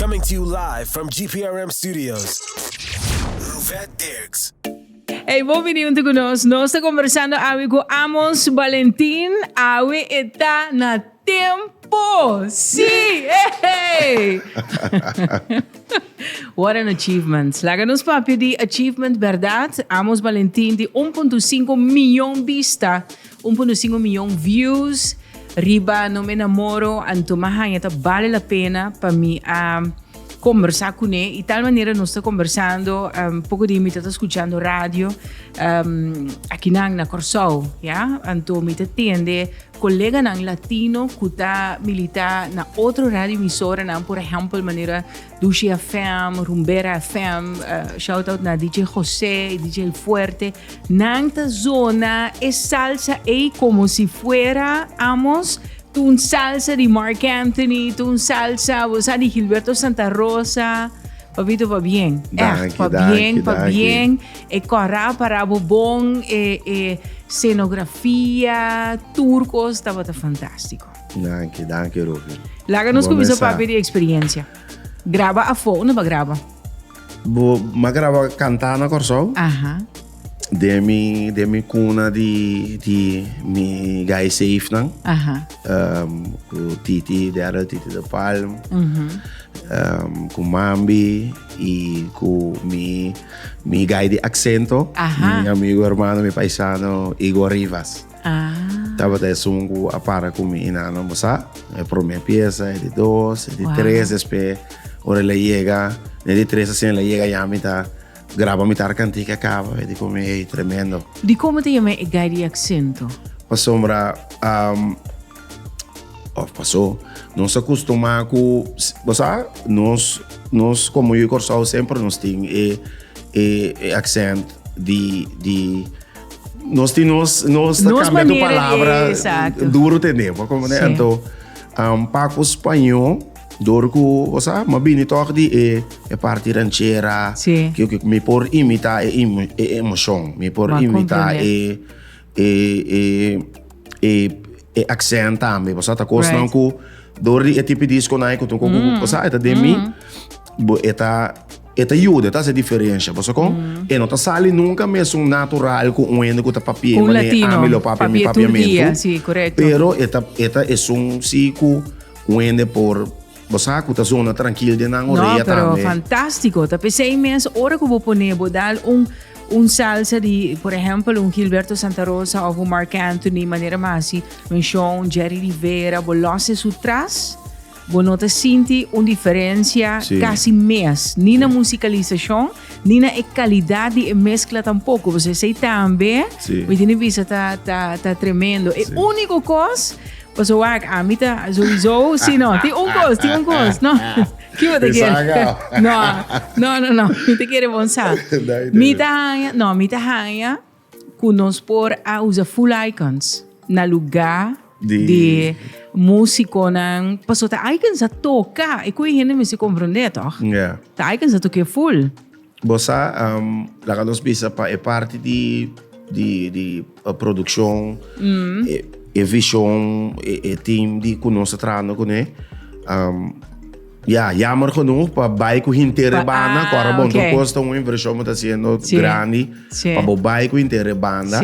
Coming to you live from GPRM Studios. Ruvette Diggs. Hey, bom vindo conosco. Nós estamos conversando com Amos Valentin. Awe está na tempo. Sim! Hey! What an achievement. Laga-nos papi de achievement, verdade? Amos Valentin de 1.5 milhão vista, 1.5 milhão views. Riba, no me namoro, antomahan, vale a pena para mim conversar com ele. E tal maneira nós estamos conversando, pouco de mim está escutando rádio, aqui na Corsol, yeah? Então me atende colega nang latino que está militar na outra rádio emissora, por exemplo, maneira Dushi FM, Rumbera FM, shout out na DJ José, DJ Fuerte, nang ta zona é salsa é como se fuera Amos. Un salsa de Mark Anthony, un salsa, vos de Gilberto Santa Rosa. Papito, va bien. Va bien. E corra para bobón, scenografia, turcos, estava fantástico. Danke, Rufi. Láganos com isso papi de experiência. Grava a foto, não vai gravar? Ma grava cantar na Corsol? Aha. De mi cuna di mi gai safe nang. Aha. Ku Titi, Daryl Titi de Palm. Ku Mambi e ku mi gai di Accento. Aha. Mi amigo hermano, mi paisano Igor Rivas. Estava até sungu a para com mi inano mosa. É por minha pieza, é de 2, é de 3, después ora le llega, é de 3 assim le llega ya mitad. Grava mitar cantica acaba, vedi come è tremendo. Di come ti chiami il gai di accento? Sombra, passou, não se acostuma com, você, nós como eu Corsol sempre nós temos accent de nós cambiando palavra duro tempo, como né? Então, para o espanhol Dorku, você mas bem toch de parte ranchera, que me por imitar emoção, me por imitar accent também, você tá gostando com dor de tipo de disco na que tu com você é de mim, ajuda, tá essa diferença, você com e não tá sali nunca mesmo natural com ende com papel, mas amilo papiamento, sim, correto. Pero eta é um cico ende por você está zona tranquila de não orelha também. Não, fantástico. Tá pensei mesmo, hora que eu vou poner, vou dar salsa de, por exemplo, Gilberto Santa Rosa ou Mark Anthony, maneira mais assim, um Jerry Rivera, vou lançar isso atrás, vou notar sentir uma diferença quase mês, nem na musicalização, nem na qualidade e mescla tampouco. Você sei também, mas tem vista tá tremendo. E a única coisa Pues a mí está sowieso, sí, no, tiene un gosto, ¿no? ¿Qué te quiere? No, mi te quiere bonzar. Mi te hanya, kunos por a usa full icons na lugar de músico nang paso ta icons a toca, e kui hene me se compreender, toch? Yeah. Ta icons a toque full. Bossa, la nos bisa pa e parte di produção, e vision, e team die conosce trano con e jammer genoeg para bairro inteira banda agora bom costa inversão está sendo grande para o bairro inteira banda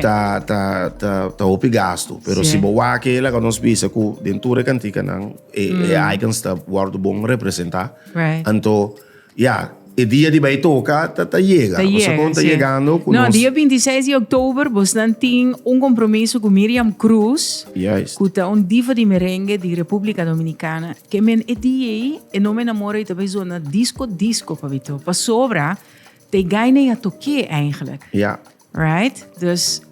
tá o gasto pero se boa aquela que nós bisa com dentro cantica não icons está guardo bom representar então e dia de vai tocar, chega. Você conta chegando. No, dia 26 de outubro, você tem compromisso com Miriam Cruz, que é diva de merengue de República Dominicana, que men é dia e não me namoro e talvez uma disco, pavito. Para sobra, te ganha a toque eigenlijk. Right? Dus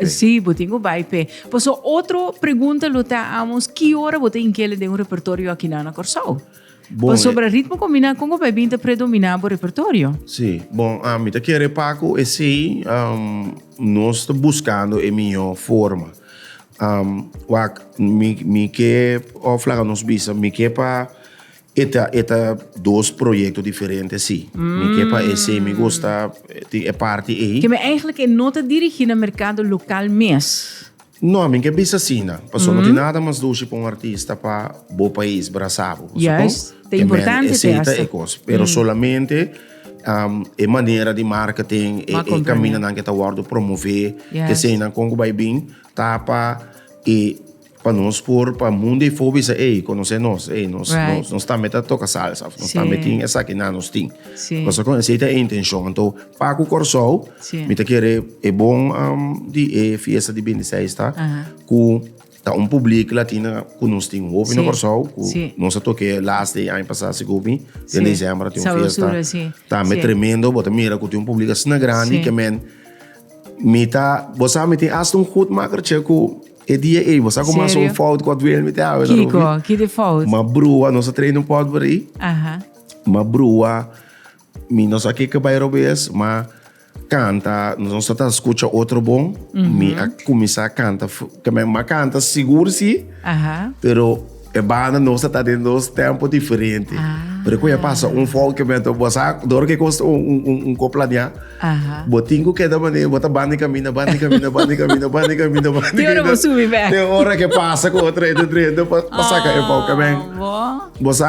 sim, botinho baipe. Pois outra pergunta luta amos, que hora você inquele de repertório aqui na Corsol? Bom, sobre o ritmo combinado, como vai vir a predominar o repertório? Sim, bom, a mim quer Paco, esse nós estamos buscando a melhor forma. Me que oflaga nos bisa, me que para dois projetos diferentes, sim. Me que para esse me gosta é parte aí. Que me eigenlijk não te dirigir no mercado local mesmo. No, a mim que é bisa sina. Passou não tem nada mais doce para um artista para o país, braçavo. Yes, é importante aceita essa. e coisa. Pero solamente é maneira de marketing e caminho na que tá guardo promover que sei na Congo vai bem tapa e para nós por para mundo e fobia ei conhecer nós nós está meta toca salsa nós está metendo essa que nós tem você conhece a intenção então para o corso me te querer é bom de fiesta de 26 tá com tá público latino que nós tem ouve no corso nós toque last day ano passado se gobi em dezembro tem uma fiesta tá me tremendo bota mira que tem público assim grande que men me tá você me tem hasta goed maker checo e dia você começa fout com o duel me tá Kiko que de fout uma brua nós treino pode por aí uma brua me nós aqui que vai robes mas canta nós tá escuta outro bom me a começar a canta que me canta seguro sim pero é banda nossa tá dentro dos tempos diferentes pero quando passa folk que me tô você dor que custa copladinha botinho que da maneira bota banda caminha tem hora você subir bem tem hora que passa com outra passa que é pau que bem você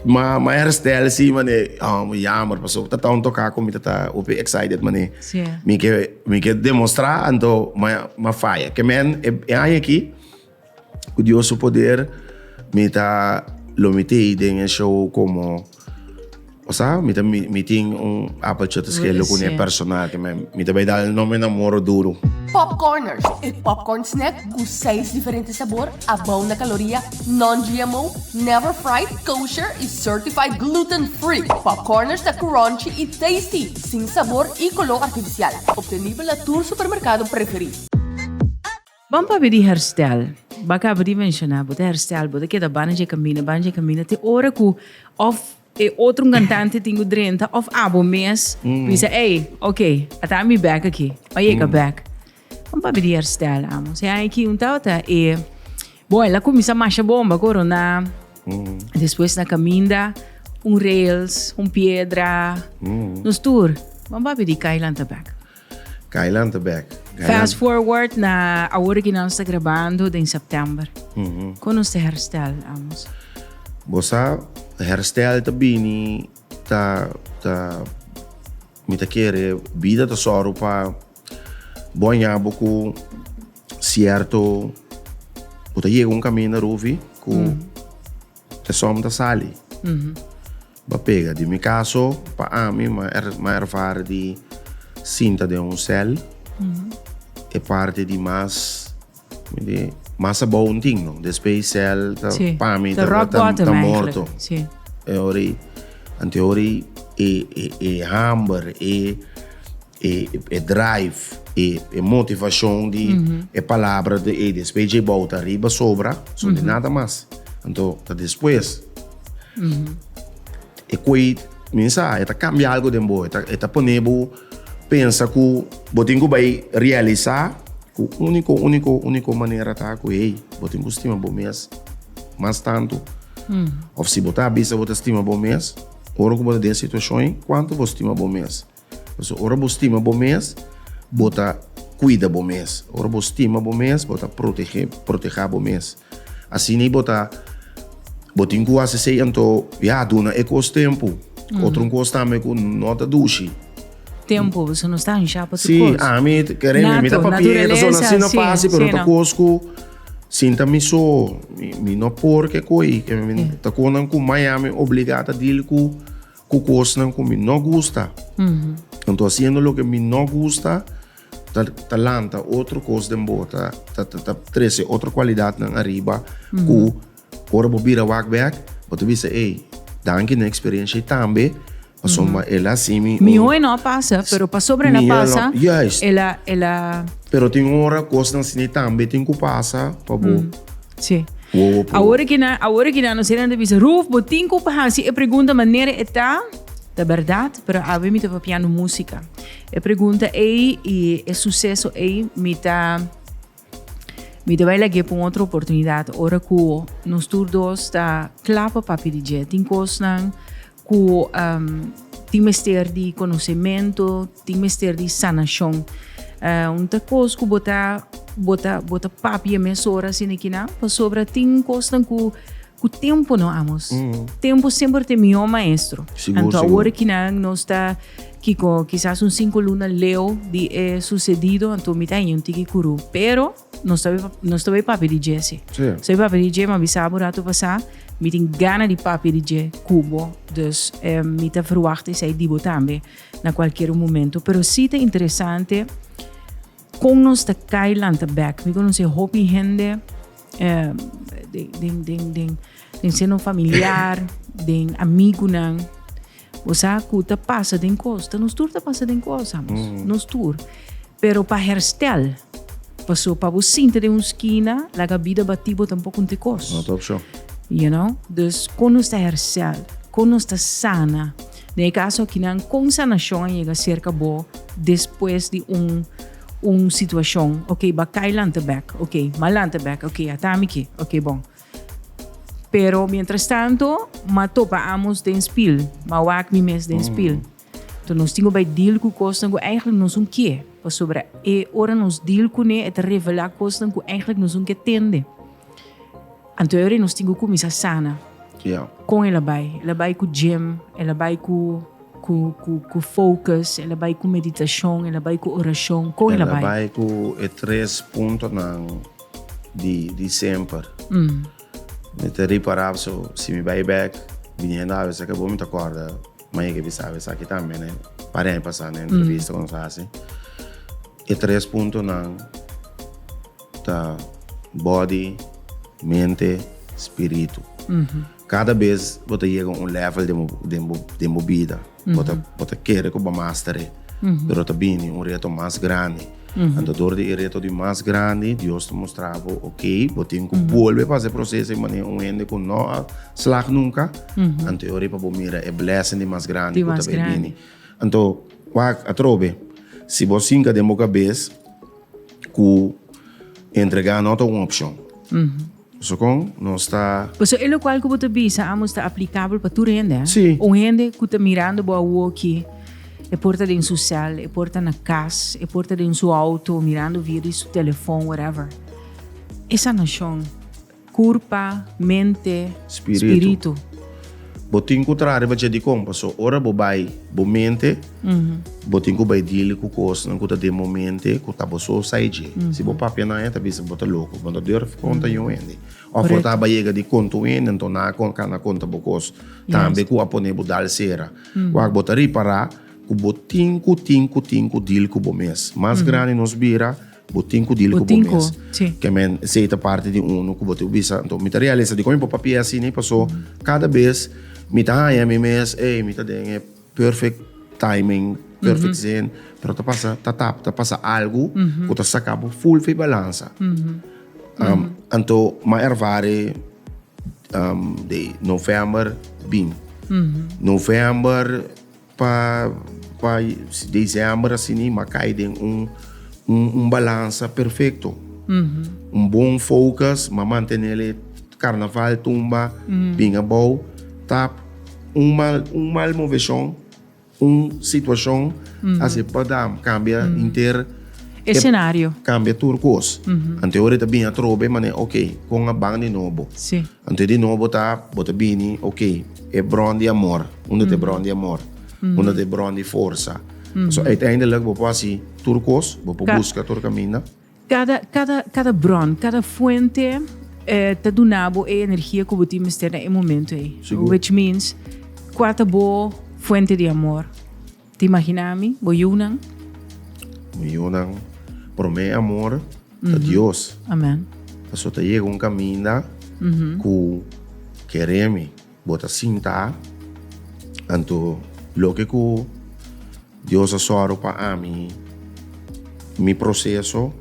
mas hairstyle sim mané jammer passou tá tão tocar como tá super excited mané me que demonstrar então mas faia que men é aí aqui o Deus o poder me tá lo metei em show como o sea me tem apertura esquerda com o personal que me também dá o nome namoro duro Popcorners é popcorn snack com 6 diferentes sabores, a bom na caloria, non-GMO, never fried, kosher e certified gluten-free. Popcorners da crunchy e tasty, sem sabor e color artificial. Obtenível a tu supermercado preferido. Vamos para pedir hairstyle. Baka abrir mencionar, botar hairstyle, botar que da banja camina, te hora que of outro cantante tem o drenta of abo mês, diz, ei, ok, até me back aqui, aí é back. Vamos para pedir hairstyle, amos. E aí aqui tal tá e bom, ela começa a marcha bomba, corona. Depois na caminda, rails, pedra, nos tour. Vamos para pedir Kailanta back. Fast forward na a hora que nós está gravando em setembro. Com o hairstyle, amos. Você hairstyle também tá me tá querer vida da soro para bonha boco certo puta chega caminho na ruvi com a som da sali ba pega de meu caso para a mim mas erfar de cinta de cel é parte de mais bom ting não depois cel para mim tá morto é ori anteori e hamburger e drive e motivação de palavra de depois de volta arriba sobra só de nada mais então tá depois e coi mensagem tá cambiar algo de boa tá ponebo pensa que botinho vai realizar que único maneira tá que ei botinho estima bom mês mas tanto ou se botar a bisa botar estima bom mês ora que botar de situação quanto você estima bom mês ora você estima bom mês bota cuida bom mês ora você estima bom mês bota proteger bom mês assim nem bota botinho que hace sei então duna ecos tempo outro coisa também com nota duche tempo você não está em chapa tu sim a mim querendo me dá papel só assim não passa pero tá cosco sinta me só me não porque coi que me tá com Miami obrigada dele com coisa que me não gosta então haciendo lo que me não gosta talanta outra coisa de boa tá treze outra qualidade na arriba com ora bobira back but você ei danke na experiência também passou ela assim mi hoje não passa pero passou sobre na passa ela pero tem hora coisa assim também tem que passar para bom sim a hora que na não será de visa roof botin que passa e pergunta maneira está da verdade pero a mim me tá piano música e pergunta e sucesso me vai lá para outra oportunidade ora que nos turdos está claro para pedir tem coisa tem mestre de conhecimento tem mestre de sanação coisa que botar bota papi mes horas in aqui na, pa sobra ting costan ku tempo no amos. Tempo sempre tem meu maestro. Seguro, Então seguro. agora que não está Kiko, quizás 5 lunas leo de sucedido, então me tem um tiki kuru. Pero não estava papi de Jesse. Sim. Sei papi de Jesse, mas bisabo rato passar, me tem gana de papi de Jesse cubo. Dus me tá verwachten sei dibo também na qualquer momento. Pero sim é interessante com nós tá cailanta back. Me conhece hobby gente, den seno familiar, den amigo não. Você acuta passa den costa, nos tour tá passa den costa, nos tour. Pero para herstel, passou para você sentir de esquina, a vida batibo tampouco te costa. Not op show. You know? Dus quando está herstel, quando está sana, no caso que não com sanação chega cerca bo depois de situação, ok, bacai lante back, ok, malante back, ok, atamiki, ok, bom. Pero mientras tanto, matopamos den spil, mawak mi mes den spil. Então nós temos bij deal com costa que eigenlijk nós que, para sobre e ora nós deal com ne et revelar costa que eigenlijk nós que tende. Então nós temos que começar sana. Yeah. Com ela vai com gym, ela vai com focus, ela vai com meditação, ela vai com oração, com ela vai. Ela vai com 3 pontos de sempre. Me te reparar, se me vai back, viniendo a veces que vos me te acordas, mas que sabes aqui também, né? Para aí passar na entrevista com nós, e 3 pontos da body, mente, espírito. Cada vez você chega a level de movida, você quer que você mastere, mas também reto mais grande. Então, door de reto de mais grande, Deus te mostrava, ok, você tem que volver para esse processo, mas não ende com não slag nunca. Então, eu para você mirar a blessing de mais grande, que você vai. Então, a trobe, se você nunca tem uma cabeça, que entregar não é uma opção. So com, nós está... Pues é o qual que você bisa, amos está aplicável para tu rende. Sim. Um rende que está mirando boa aqui, é porta de social, é porta na casa, é porta de seu auto, mirando vídeo, seu telefone, whatever. Essa nação, corpo, mente, espírito. Botin ko trare ba jadi kong paso ora bo bay bo mente botin ko bay dili ko kos nang kuta de momente ko tabo so saiji si bo papia na ya tabi sa bota loko bota dur conta yung endi o fota ba yega di konto en ento na kon kana konta bo kos tambe ko apone bo dal sera wag bota ri para ko botin ko dil ko bo mes mas grande nos bira botin ko dil ko bo mes que men seita parte de uno ko botu bisa então me realiza de como papia assim nem passou cada vez me tá aí mes me tá dando perfect timing perfect zen pero tá passa algo que tá sacando full fe balança então ma ervare de novembro bem novembro para dezembro assim ma cai de balança perfeito bom focus ma manter ele carnaval tumba bem bom tap mal moveção situação assim pode cambia inteiro cenário cambia turcos anterior também a trobe mas ok com a bang de novo sim ante de novo tá bota bem ok é bron de amor onde é bron de amor onde é bron de força so uiteindelijk vou assim turcos vou buscar tur caminho cada bron cada fuente te donabo e energia que você mistura em momento aí. Which means quatro boa fuente de amor. Te imaginami, boyunang? Boyunang, por meu amor a Deus. Amém. Só te chega caminho que queremos, bota cinta, então lo que Deus assoro para mim, mi processo,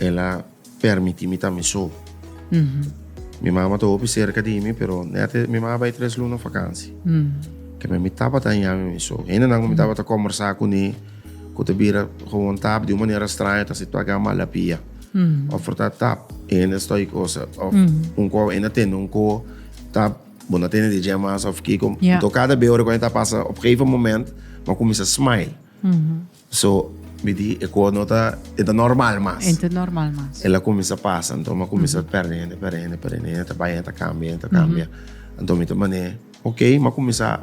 ela permite-me também só. Minha mamãe estava cerca de mim, pero minha mamãe vai 3 lunas de vakantie. Que me estava também isso. Ainda não me estava a conversar com ele, que te vira gewoon tap de uma maneira estranha, tá se tu aga malapia. Of for dat tap, ainda estou coisa, of co ainda tem co tap, bona tem de jamas of que então cada vez quando tá passa, op gegeven moment, maar começa a smile. So me di e quando é normal mas. Então normal mas. Ela começa a passar, então ela começa a perdendo, vai, cambia. Então me também, ok, mas começa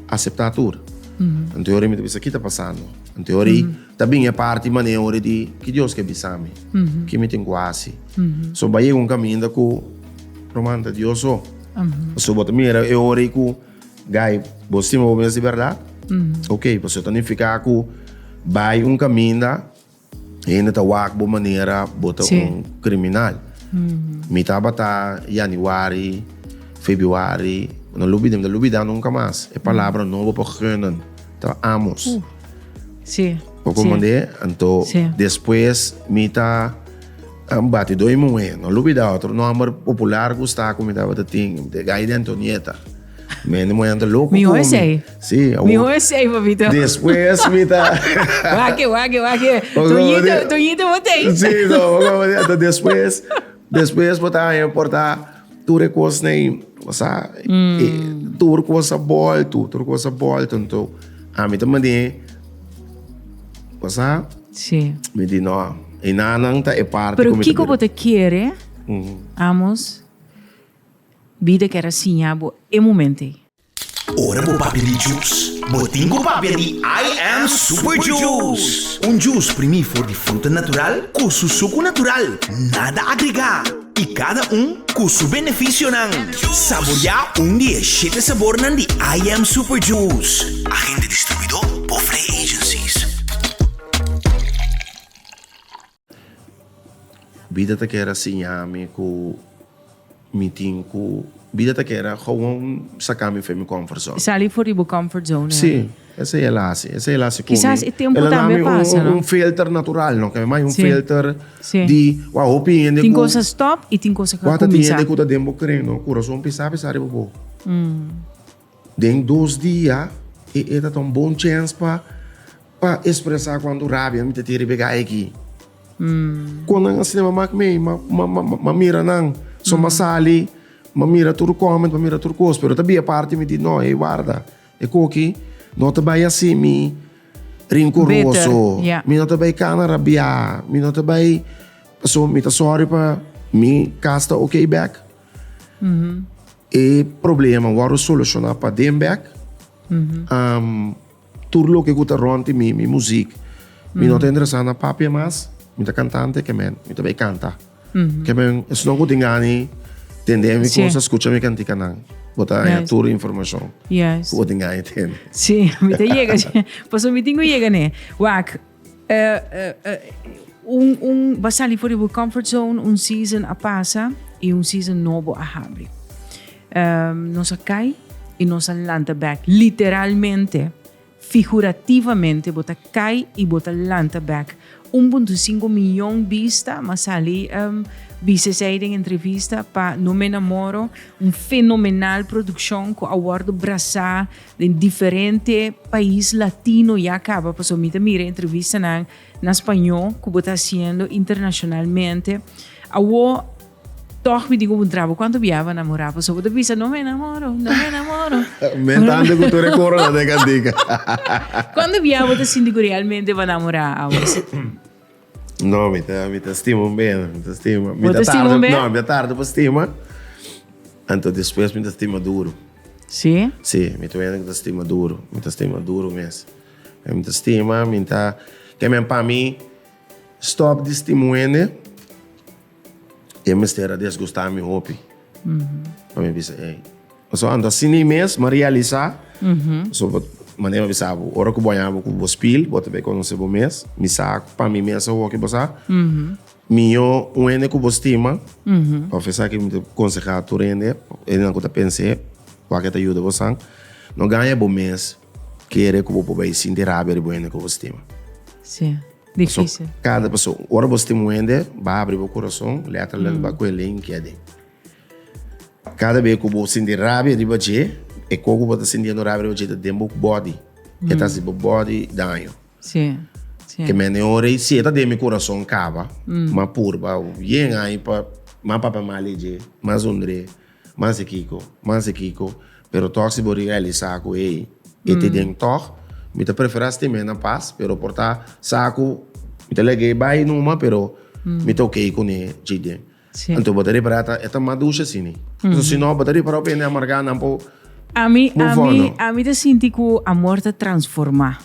a aceitar tudo. Então teoria me diz aqui está passando. Então teoria também é parte maneira de que Deus quer bisame, que me tem quase. So vai um caminho da com romanta Deus só. So bota mira é hora que gai você me ouve de verdade. Ok, você também ficar com vai um caminho da ainda tá wak bo maneira bota um criminal. Me tava tá januari, februari, não lubidam nunca mais. É palavra nova para gunnen. Tá amos. Sim. Pouco mandei, então depois me tá bate dois moe, não lubida outro nome popular gostar como tava tá ting, de gaida Antonieta. Men mo anda louco. Mi USA. Sim, mi USA, papito. Depois me tá Wake. Tonhito botei. Sim, não, depois botar em portar tudo coisa nem, sabe? Tudo coisa volta, então a mim também sabe? Sim. Me diz não, e não tá é parte. Pero que você quer? Amos. Vida que era assim, é momento. Ora bo papi di juice. Botingo papi di I Am Super Juice. Juice primi for de fruta natural com su suco natural. Nada agregar. E cada com su benefício nan. Saborear dia cheio de sabor nan de I Am Super Juice. Agente distribuidor por Free Agencies. Vida que era assim, com meeting com vida que era gewoon sacar-me para minha comfort zone. Sair fora do comfort zone. Sim, essa é lá. Quizás o tempo também passa, não? Filter natural, não? Que é mais filter de opinião. Tem coisas stop e tem coisas que começar. Quando tem que tempo querendo, o coração pensar bobo. Tem 2 dias e é um bom chance para expressar quando rabia me tira pegar aqui. Quando a cinema ma mira não, só masali, ma mira tudo comment, ma mira tudo coisa, pero também a parte me diz não, guarda, é coque, não te vai assim me rincoroso, me não te vai cana rabiar, me não te vai, so me tá sorry para me casta ok back. E problema, agora solucionar para dem back. Tudo que gusta ronte mi música, me não te interessar na papia mais. Minta cantante que me também canta. Que me se não gosto engane, entender me coisas escuta me cantica não. Botar toda informação. Yes. Gosto engane entende. Sim, me te chega. Posso me tenho chega né. Wak. Basali fora do comfort zone, season a passa e season novo a abre. Nossa cai e nossa lanta back literalmente, figurativamente, bota cai e bota lanta back. 1.5 milhão vista, mas ali vice-presidente em entrevista para No Me Namoro, fenomenal produção com award Brasa em diferentes países latinos e acaba, para me mira entrevista na espanhol que está fazendo internacionalmente. Awo toch me digo um trabalho quando viava namorar, só você pensa não me namoro. Mentando que tu recorda de cantica. Quando viava você sinto que realmente vai namorar, Não, me estima bem, me estima. Me tarde para estima. Então depois me estima duro. Sim? Sim, me estima duro mesmo. Me estima, que me para mim stop de estimulando. E me estera desgostar me hope. Para mim pensar, só ando assim mesmo, mas realizar. So maneira pensava, hora que banhava com o spil, bota bem quando se bom mês, me saco para mim mesmo o que passar. Minho ene com estima. Professor que me aconselhar tu rende, ele não conta pensei, o que te ajuda você. Não ganha bom mês, querer que o vai sentir rabia de boa com estima. Sim. Difícil. So, cada pessoa, ora você muende, vai abrir o coração, letra vai com ele em que é. Cada vez que você sentir rabia de você, é como você sentindo rabia de você dentro do body, é assim o body danho. Sim. Que me ora se está dentro do coração cava, mas purba, yen aí para, mas para malije, mas undre, mas equico, pero toque se bori realizar com ele, e te dentro Mita preferas time na paz, pero porta saco, mita lege bai numa, pero mita okay com ne jide. Sim. Então botari para esta madusha sini. So sino botari para o pene amargar nampo. A mim Move te sinto que a morte transforma.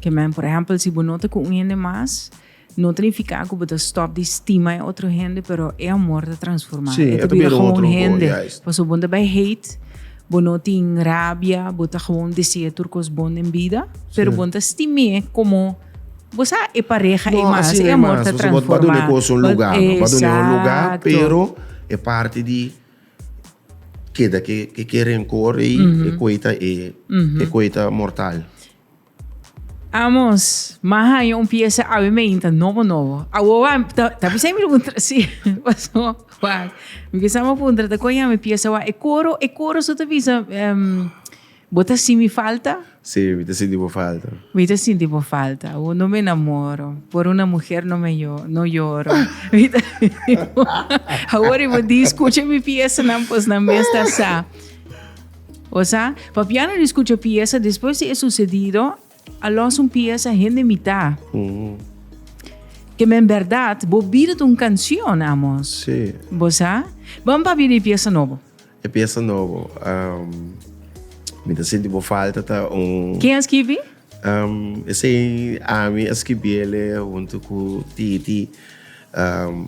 Que man, por exemplo, se você não te conhece mais, não significa que você stop de estima em outra gente, pero é a morte transforma. Sim, é é também gewoon outro gente. yes. Pas você vai hate, você não tem rabia, você gewoon deseja turcos bom em vida, pero você estima como você é pareja e mais, assim é a morte transforma. Você pode um lugar, pode um lugar, Exato. pero é parte de que querem cor e coita mortal. Amos, mas aí pieza a mim ainda novo. Agora, tá pensando me perguntar assim, passou, vai. Me que sama perguntar da coisa me pieza é coro só te visa bota sim me falta. Sim, me senti por falta. Me senti por falta. Eu não me namoro. Por uma mulher não lloro. Agora eu vou escutar minha pieza não pois na mesa sa. O sea, papiano escucha pieza depois de sucedido. Alos un pieza gente mitad. Que en verdad, vos viras una canción, amos. Sí. ¿Vos sabes? Vamos a ver pieza nueva. É peça novo. Me senti por falta tá ¿Quién escribe? Esse a mim escrevi junto com Titi.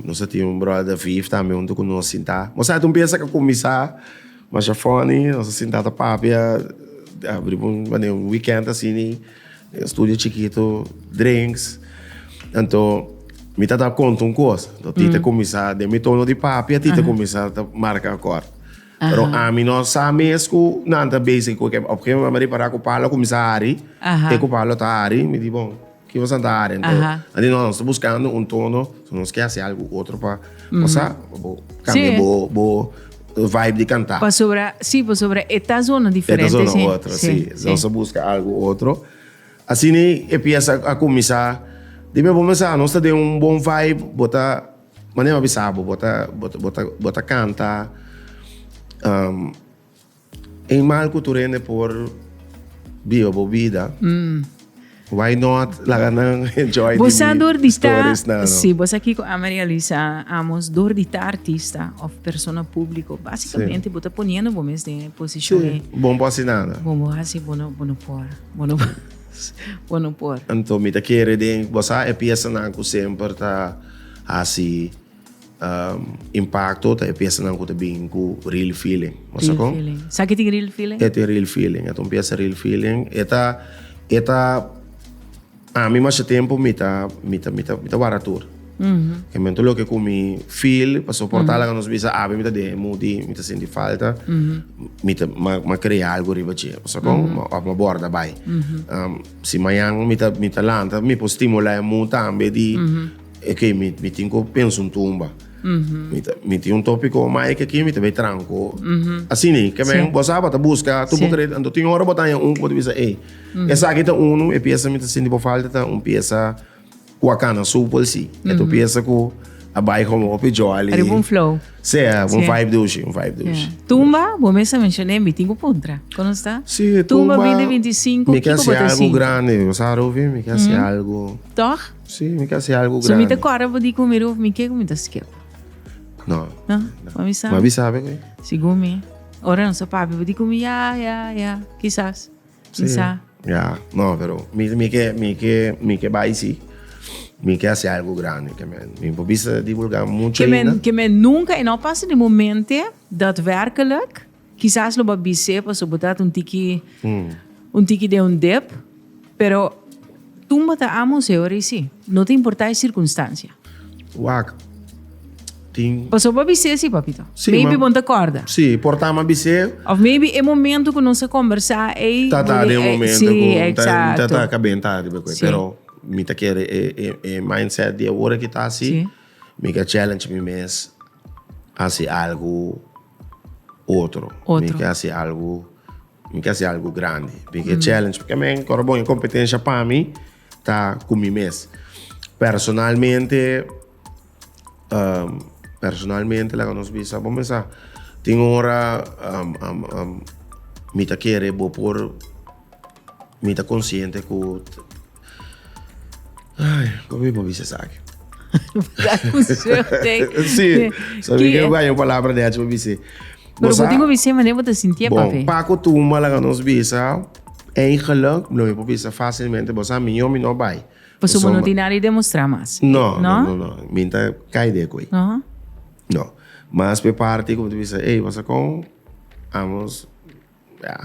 Nós tínhamos brother Viv também junto com nós sentar. Mas aí tu pensa que começar, mas já foi, nós sentar papi, abrir um weekend assim, estúdio chiquito, drinks. Então, me tá conta uma coisa. Então, Tita começar de me torno de papi, a Tita começar a marcar a cor. Pero a mim não sabe mesmo nada basic porque porque eu me para com palo começar a ari, te com palo tá ari, me diz bom, que você anda ari, então, ali nós estamos buscando um tono, nós quer fazer algo outro para, você, cambiar bo vibe de cantar. Para sobre esta zona diferente. Esta zona outra, sim. Nós busca algo outro. Assim, empieza a começar, deve começar, nós temos um bom vibe, bota, maneira bisabo, bota cantar. Em mal cultura por vida. Why not lagan enjoy você the dor de stories na no? Sim, você aqui com a Maria Lisa amos dor de estar artista ou persona público. Basicamente, você ponendo você de posição. Bom posse nada. Bom assim, bueno por. Então, me tá querendo de você é peça na que sempre tá assim impacto tá é peça na que tá bem com real feeling. Você Real feeling. Sabe que tem real feeling? É real feeling. Então, peça real feeling. Eta a mim mais tempo me tá barato. Que me entendo que com me feel para suportar lá nos bisa me tá de moody, me tá sentindo falta. Me tá criar algo riba che. Você com uma borda vai. Se amanhã me tá lanta, me pode estimular muito também de que me tenho penso tumba. Me tem tópico mais que aqui me vai tranco. Assim, que me você vai buscar, tu pode então tem hora botar pode dizer, essa aqui tá e peça me tá sentindo por falta tá peça com a cana super sim. É tu peça com a bike como o pijoli. É um flow. Sim, vibe do hoje, Tumba, vou mencionar me tenho contra. Como está? Sim, Tumba 2025. Me quer ser algo grande, você sabe, me quer ser algo. Toch? Sim, me quer ser algo grande. Se me te cora vou dizer comigo, me quer como tá skip. Não. Mas sabe que? Segundo ora não sou papi, vou dizer comigo, ya, quizás. Ya, não, pero me quer vai sim. Me quer ser algo grande, que me precisa divulgar muito ainda. Que me nunca, e não passa de momento, daadwerkelijk, quizás lo va bise, para botar tiki de um dip, pero tumba ta amos e ora sim. Não te importa a circunstância. Wak. Passou para bise, sim, papito. Sim, maybe bom te acorda. Sim, portar uma bise. Ou maybe é momento que nós conversar. Tá, de momento. Sim, exato. Tá, acabentado, pero me tá querendo mindset de agora que tá assim. Me quer challenge me mês assim algo outro. Me quer assim algo grande. Me quer challenge porque me corbo em competência para mim tá com mim mês. Personalmente lá que nós visa, vamos pensar, tem hora me tá querendo por mita consciente que ai, como eu vou sabe. Sim, sabe que eu ganho a palavra de arte para dizer. Pero eu tenho que mas nem vou sentir, papi. Bom, Paco tuma lá nos bisa, eigenlijk, não é bisa facilmente, você minha não vai. Você não tem nada a demonstrar mais. Não. Minta cai de coi. Não. Não. Mas por parte como tu disse, você com vamos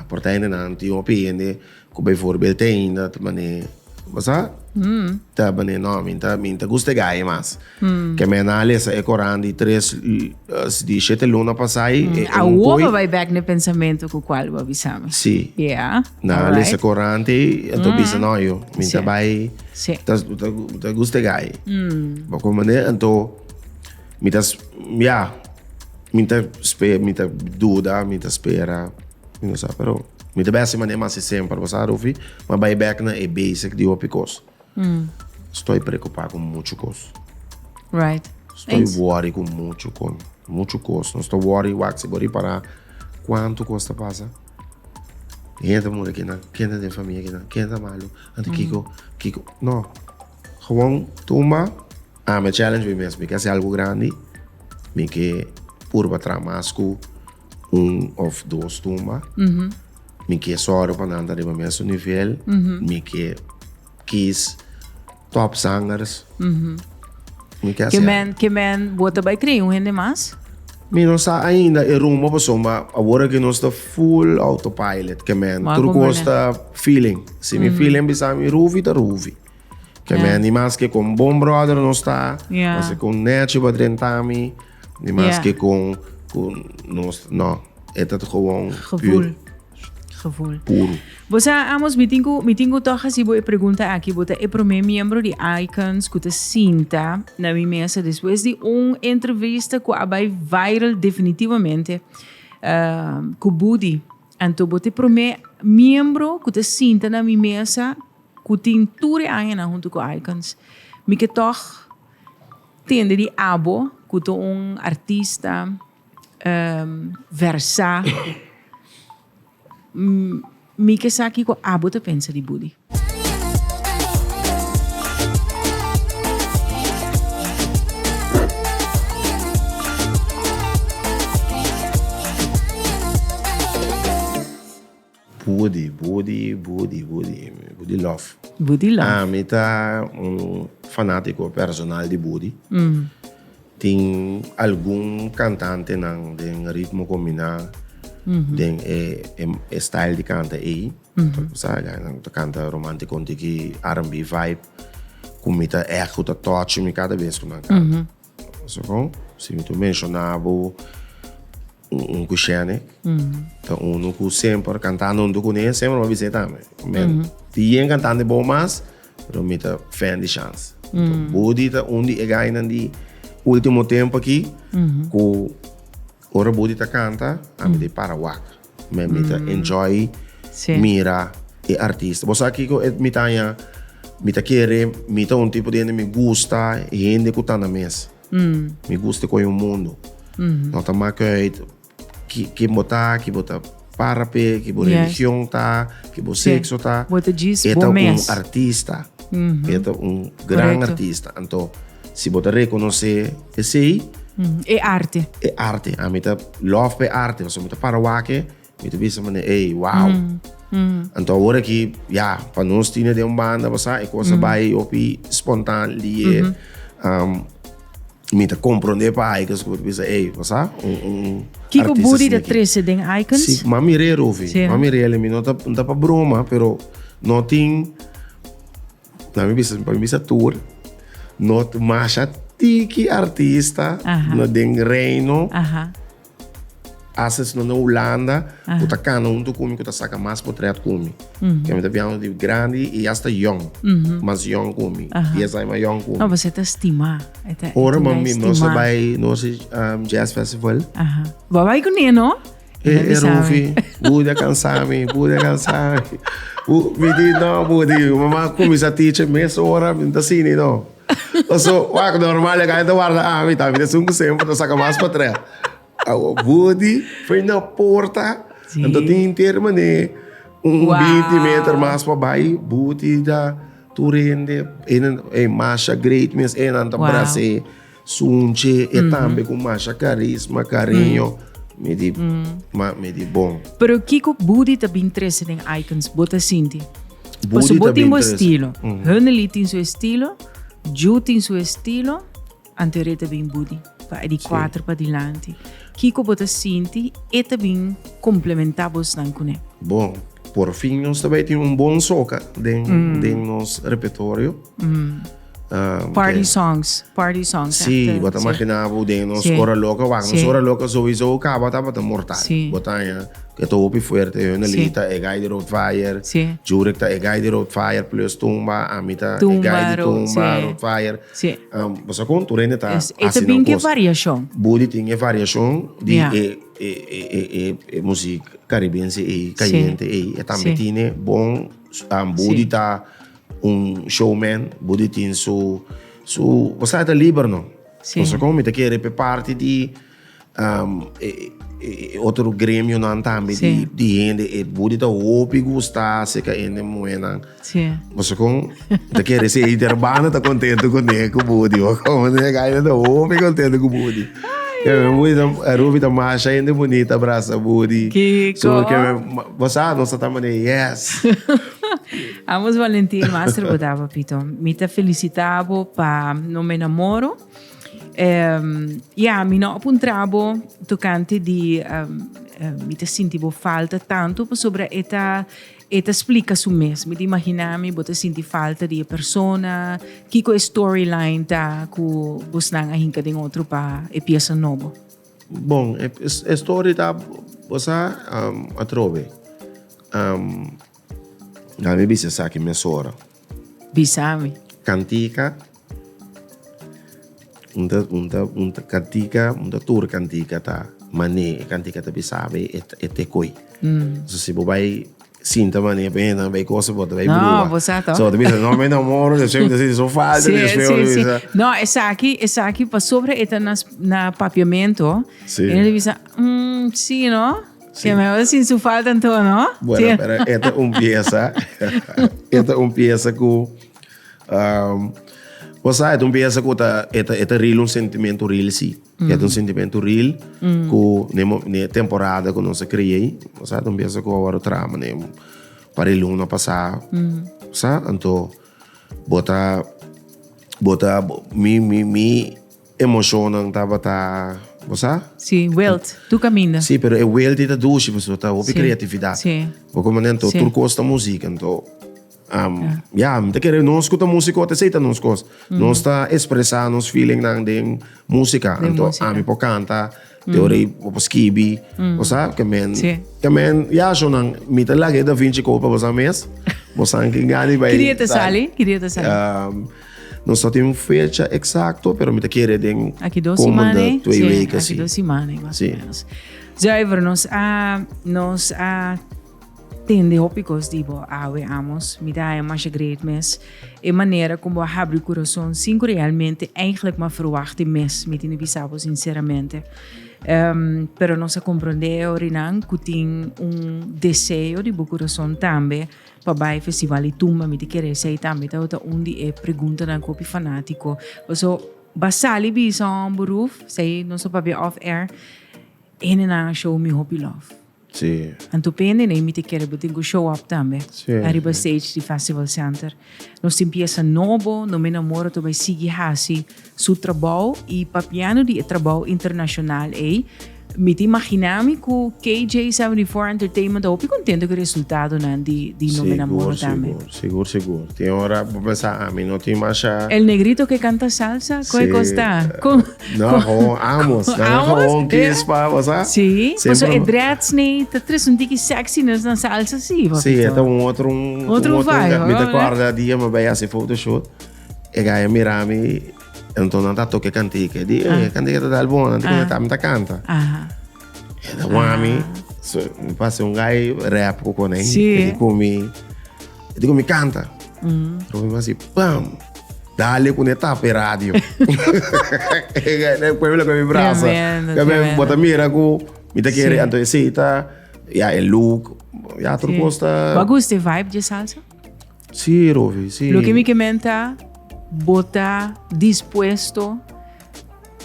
por ainda não tinha opinião que bijvoorbeeld ainda também você também não minta gusta gai mas que me analisa é corando de 3 de 7 luna passai a uova vai back no pensamento com qual eu avisamos. Sim. Yeah. Na analisa corante então bisa não eu minta vai Sim. tá gusta gai. Mas como então mintas minta duda, minta espera, não sei, pero minta best maneira mas sempre, você sabe, mas vai back na basic de opicos. Estou preocupado com muito coisa. Right. Estou worried com muito coisa. Não estou worried, para quanto custa passa. Gente muda aqui na, quem tem família aqui na, quem tá malo, ante Kiko, não. Gewoon toma, me challenge mesmo, porque é algo grande, me que urba tramasco ou 2 tumba, me que soro para andar de mesmo nível, me que quis top singers, me que Que man bota vai criar gente mais? Me não está ainda e rumo para soma agora que nós está full autopilot que man tudo custa feeling se me feeling bisa me ruvi que man ni mais que com bom brother não está mas com net para drentami ni mais que com nós não é tudo gevoel puro. Você amos me tenho toch assim boa pergunta aqui bota é pro meu membro de Icons que te sinta na minha mesa depois de entrevista que vai viral definitivamente com Budi então bota pro meu membro que te sinta na minha mesa que tem tudo ainda junto com Icons me que toch tende de abo que te artista versa mi que sa aqui com a bota pensa de Budi. Budi love. Me tá fanático personal de Budi. Tem algum cantante não tem ritmo combinado. Den style di canta sabe, canta romântico que R&B vibe como tá eco tá touch me cada vez que man canta so se me tu mencionava cuxene tá que sempre cantando do conhece sempre uma visita também tem cantando bom mas pero me tá fan de chance Budi tá onde é ganhando de último tempo aqui com ora Budi ta canta, me de parawak. Me ta enjoy, mira e artista. Você aqui ko me ta querer, me ta tipo de me gusta e gente que tá na mesa. Me gusta com o mundo. Não tá mais que botar para pé, que religião tá, que sexo tá. É artista. É grande artista. Então, se você reconhecer esse é arte. É arte. A mim tá love pe arte. Você me tá para wake, me tá visa mane, ei, wow. Então agora que, para nós tinha de banda, você é coisa vai opi espontâneo ali, me tá compreender para aí que você visa, ei, você que o Budi da 13 den Icons? Sim, mami ruvi, mami ele me não tá para broma, pero não tem, na minha visa tour, não marcha tiki artista no den reino asses no Holanda o tá cana junto comigo que tá saca mais portrait comigo que me tá vendo de grande e hasta young mas young comigo e essa é mais young comigo você tá estima ora mami nós vai nós jazz festival vai com ele não é rufi Budi cansame me diz não Budi mamãe começa a teacher mesmo hora me tá assim não so, wak normal ya kahit warna amin tapi nasungguh sempre to saka mas patra. Budi foi na porta, então tem termo né Wow. 20 meter mais para baixo, buti da turende, masha great miss, anta Wow. brase, sunche, e também com masha carisma, carinho, me di bom. Pero kiko budi ta bin interesse in icons bota sinti. Budi Posso ta botar bin mo interesse. estilo. Huneli tem seu estilo, Ju tem seu estilo, antereta bin budi. Pa di 4 pa dilante. Kiko bota sinti e ta bin complementabos nan kune. Bom, por fim, nós também temos bom soca dentro nosso repertório. Party songs. Sim, bota imaginava dentro nosso Sim. hora louca, Sim. hora louca sowieso acaba tá mortal. Sim. Bota que tô op forte, na Sim. lita é guy de roadfire. Sim. Jurek tá é guy de roadfire plus tumba, amita é Tumba, guy de tumba, sim. roadfire. Sim. Você conta ainda tá. Esta bin que variação. Budi tem variação de Yeah. música caribense e caliente e também Sim. tem bom Budi Sim. tá showman, Budi tem você tá livre não? Sim. Você como te quer parte de outro grêmio não também Sim. de gente e Budi tá opi gusta se que ainda moena. Sim. Você com te quer ser interbana tá contente com ele com Budi, como né cara tá opi contente com Budi. A Ruby tá mais ainda bonita, abraça Budi. Kiko. So que você não está também yes. Amos Valentin Master botava pito. Mita felicitavo pa non me namoro. Mi no appuntravo toccante di mita sentivo falta tanto sobre eta explica su mes. Mi immaginami bota senti falta di persona, kiko storyline ta ku busnang ahinka ding outro pa e pieza novo. Bom, a história tá você a trove. Na minha bisa sa que me sora. Bisami. Cantica. Unta cantica, tour cantica tá. Mané cantica tá bisabe e te coi. So se vai sinta mané bem, vai coisa bota vai No, brua. você tá. So te bisa não me namoro, eu sempre diz so falta, Sì, desfeo. sì, sì. No, essa aqui pa sobre eta na papiamento. Sì. E ele dice, sì, no? Sì. Que me va sin su falta então, no? Bueno, Sì. pero esta es un pieza que você é um pieza que é real sentimento real sim. É um sentimento real que na temporada que nós criei, você é um pieza que agora trama, né? Para ele ano passado, sabe? Então, bota me emociona tava você? Sì, Wilt, tu cammina. Sim, pero é wel de duche, pessoa tá, houve Sim. criatividade. Sim. Porque como nem Sim. tu gosta música, então me querer não escuta música, até aceita nos coisas. Nós está expressar nos feeling nang de música, De então música. me po canta, teoria po skibi, você que men, Sim. já só nang me tá lá que da 20 copa você mês, você que ganha vai. Queria te sali. Não só tem fecha exato, pero me te querer de Aqui 2 semanas. Sim, Aqui 2 semanas, mais ou Sim. menos. Zuiver, nos tende hópicos, digo, amos, me dá mais great mes. E maneira como abre o coração, sem realmente, eigenlijk maar verwachten mes, me tem visado sinceramente. Pero nós compreendeu, Renan, que tem desejo de coração também, para o festival e tumba, me querer sei também, tá onde é pergunta na copy fanático. So, basali bisa ang beruf, sei, não só para off-air, e na show me hope love. Sim. Anto pende ne mi te querer botar go show up também. Sim. Arriba stage di Festival Center. Nós tem peça novo, no me namoro to vai seguir hasi su trabalho e papiano di trabalho internacional me te imaginami que KJ74 Entertainment hopi contento com o resultado de no me namoro também. Seguro. Tem hora para pensar, a mim não tem mais El negrito que canta salsa, ¿qué costa? Não, amos. Não, que é para você? Sim, mas Sempre- é dreads nem, tá tres um tique sexiness na salsa, sim. Sim, é outro vibe, me né? acorda dia me vai fazer photoshoot. E aí mirami, então não tá toque cantica. Cantica tá bom, não tá canta. Aha. E da mami, me passa guy rap com ele. Sim. Digo me canta. Eu me assim, pam. Dale com etapa e rádio. Depois me braça. Tremendo. Bota mira com me tá querendo então aceita Ja, el look. Ja, tu costa. Bagus de vibe de salsa? Sí, Rovi, sí. Lo que me comenta, bota dispuesto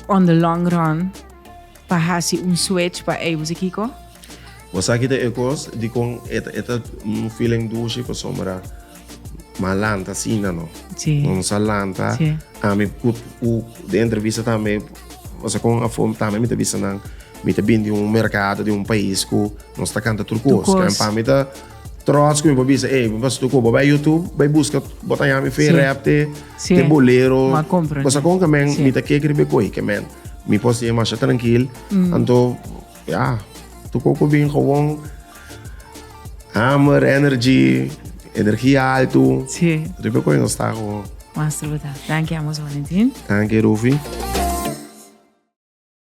on the long run para hacer un switch para você Kiko? Você aqui tem ecos de com eta feeling douche com sombra malanta assim, não? Sim. Não salanta. Sim. A mim o de entrevista também, você com a fome também me entrevista não, me te bem de mercado de país que não está canta turcos, que para mim tá troço que me babisa, mas tu co vai YouTube, vai buscar botar aí me fez rap te bolero. Você com que men me tá que escrever coi, que men me posso ir mais tranquilo. Então, ja, tu co bem gewoon hammer, energia alto. Sim. Ribe coi não está com. Mas tudo bem. Danke, Amos Valentin. Danke, Rufi.